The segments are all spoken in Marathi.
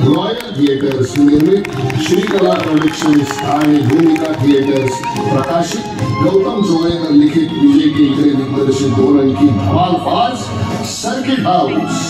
रॉयल थिएटर्स निर्मित श्रीकला प्रोडक्शन्स आणि भूमिका थिएटर्स प्रकाशित गौतम जोगळेकर लिखित विजय केंकरे दिग्दर्शित 2 अंकी धमाल फार्स सर्किट हाऊस।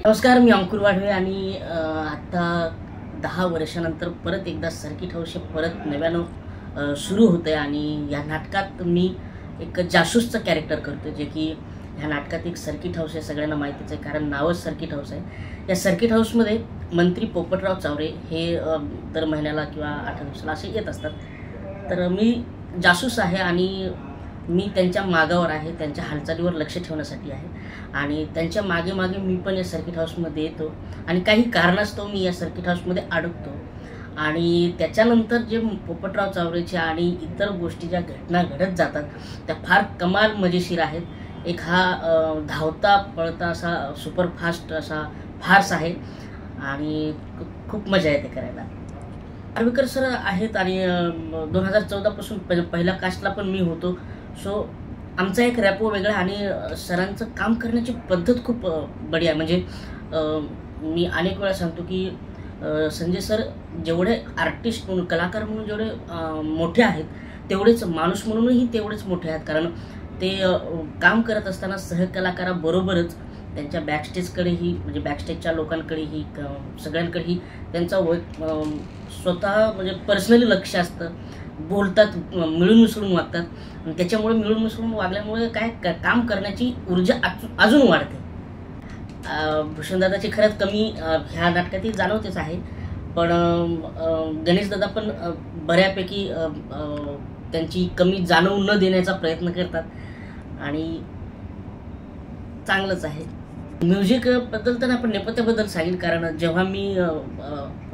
नमस्कार, मी अंकुर वाढवे आणि आता 10 वर्षानंतर परत एकदा सर्किट हाऊस परत नव्यानं सुरू होतं आहे आणि या नाटकात मी एक जासूसचं कॅरेक्टर करतो, जे की ह्या नाटकात एक सर्किट हाऊस आहे, सगळ्यांना माहितीच आहे कारण नावच सर्किट हाऊस आहे। या सर्किट हाऊसमध्ये मंत्री पोपटराव चावरे हे दर महिन्याला किंवा 8 दिवसाला असे येत असतात। तर मी जासूस आहे आणि मी त्यांच्या मागावर आहे, त्यांच्या हालचालीवर लक्ष ठेवण्यासाठी आहे आणि त्यांच्या मागे मागे मी पण या सर्किट हाऊसमध्ये येतो आणि काही कारणास्तव मी या सर्किट हाऊसमध्ये अडकतो आणि त्याच्यानंतर जे पोपटराव चावरेच्या आणि इतर गोष्टी ज्या घटना घडत जातात त्या फार कमाल मजेशीर आहेत। एक हा धावता पळता असा सुपरफास्ट असा फार्स आहे आणि खूप मजा येते करायला। आर्वेकर सर आहेत आणि 2014 पासून पहिल्या कास्टला पण मी होतो, सो आमचा एक रॅपो वेगळा आणि सरांचं काम करण्याची पद्धत खूप बढिया आहे। म्हणजे मी अनेक वेळा सांगतो की संजय सर जेवढे आर्टिस्ट म्हणून कलाकार म्हणून जेवढे मोठे आहेत तेवढेच माणूस म्हणूनही तेवढेच मोठे आहेत, कारण ते काम करत असताना सहकलाकाराबरोबरच त्यांच्या बॅकस्टेजकडेही म्हणजे बॅकस्टेजच्या लोकांकडेही सगळ्यांकडेही त्यांचा स्वतः म्हणजे पर्सनली लक्ष असतं, बोलतात, मिळून मिसळून वागतात आणि त्याच्यामुळे मिळून मिसळून वागल्यामुळे काय काम करण्याची ऊर्जा अजून वाढते। भूषणदादाची खरंच कमी ह्या नाटकातही जाणवतेच आहे, पण गणेशदादा पण बऱ्यापैकी त्यांची कमी जाणवू न देण्याचा प्रयत्न करतात आणि चांगलंच आहे। म्युझिक बद्दल तर आपण नेपथ्याबद्दल सांगेल, कारण जेव्हा मी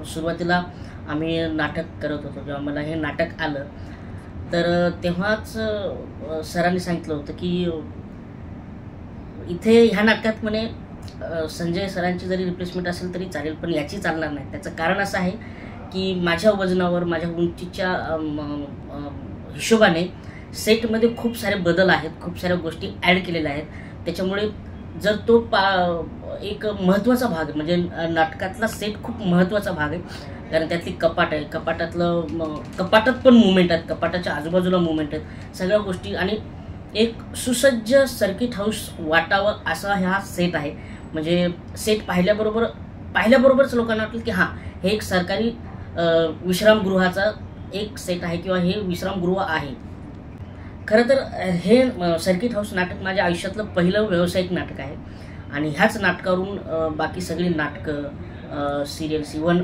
सुरुवातीला आम्ही नाटक करत होतो, जेव्हा मला हे नाटक आलं तर तेव्हाच सरांनी सांगितलं होतं की इथे ह्या नाटकात म्हणे संजय सरांची जरी रिप्लेसमेंट असेल तरी चालेल, पण याची चालणार नाही। त्याचं कारण असं आहे की माझ्या वजनावर माझ्या उंचीच्या हिशोबाने सेटमध्ये खूप सारे बदल आहेत, खूप साऱ्या गोष्टी ॲड केलेल्या आहेत, त्याच्यामुळे जर तो एक महत्त्वाचा भाग म्हणजे नाटकातला सेट खूप महत्त्वाचा भाग आहे, कारण त्यातली कपाट आहे, कपाटात पण मुवमेंट आहेत, कपाटाच्या आजूबाजूला मुवमेंट आहेत, सगळ्या गोष्टी आणि एक सुसज्ज सर्किट हाऊस वाटावं असा हा सेट आहे। म्हणजे सेट पाहिल्याबरोबरच लोकांना वाटलं की हां हे एक सरकारी विश्रामगृहाचा एक सेट आहे किंवा हे विश्रामगृह आहे। खरं तर हे सर्किट हाऊस नाटक माझ्या आयुष्यातलं पहिलं व्यावसायिक नाटक आहे आणि ह्याच नाटकावरून बाकी सगळी नाटकं सिरियल्स इव्हन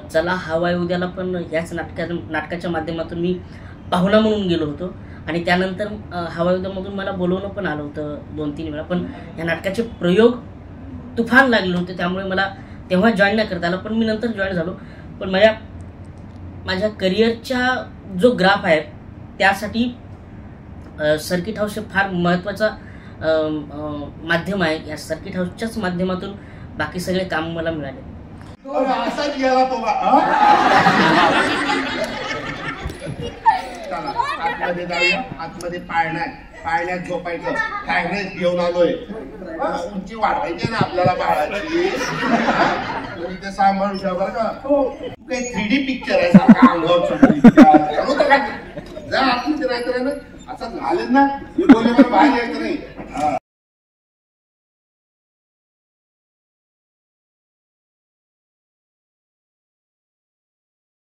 चला हवाय उद्याला पण ह्याच नाटकाच्या माध्यमातून मी पाहुणा म्हणून गेलो होतो आणि त्यानंतर हवाय उद्यामधून मला बोलवणं पण आलं होतं 2-3 वेळा, पण ह्या नाटकाचे प्रयोग तुफान लागले होते, त्यामुळे मला तेव्हा जॉईन नाही करता आलं, पण मी नंतर जॉईन झालो। पण माझ्या करिअरचा जो ग्राफ आहे त्यासाठी सर्किट हाऊस हे फार महत्त्वाचा माध्यम आहे। या सर्किट हाऊसच्याच माध्यमातून बाकी सगळे काम मला मिळाले। आतमध्ये पाळण्यात झोपायचं, फ्रॅग्रन्स घेऊन आलोय, उंची वाढवायची ना आपल्याला बाळाची, इथे सांभाळून ठेवा बरं का। काही 3D पिक्चर आहे सारखा अंगावर जा आतमध्ये राहायचं ना, असं झालं ना बोलले बाहेर यायचं नाही,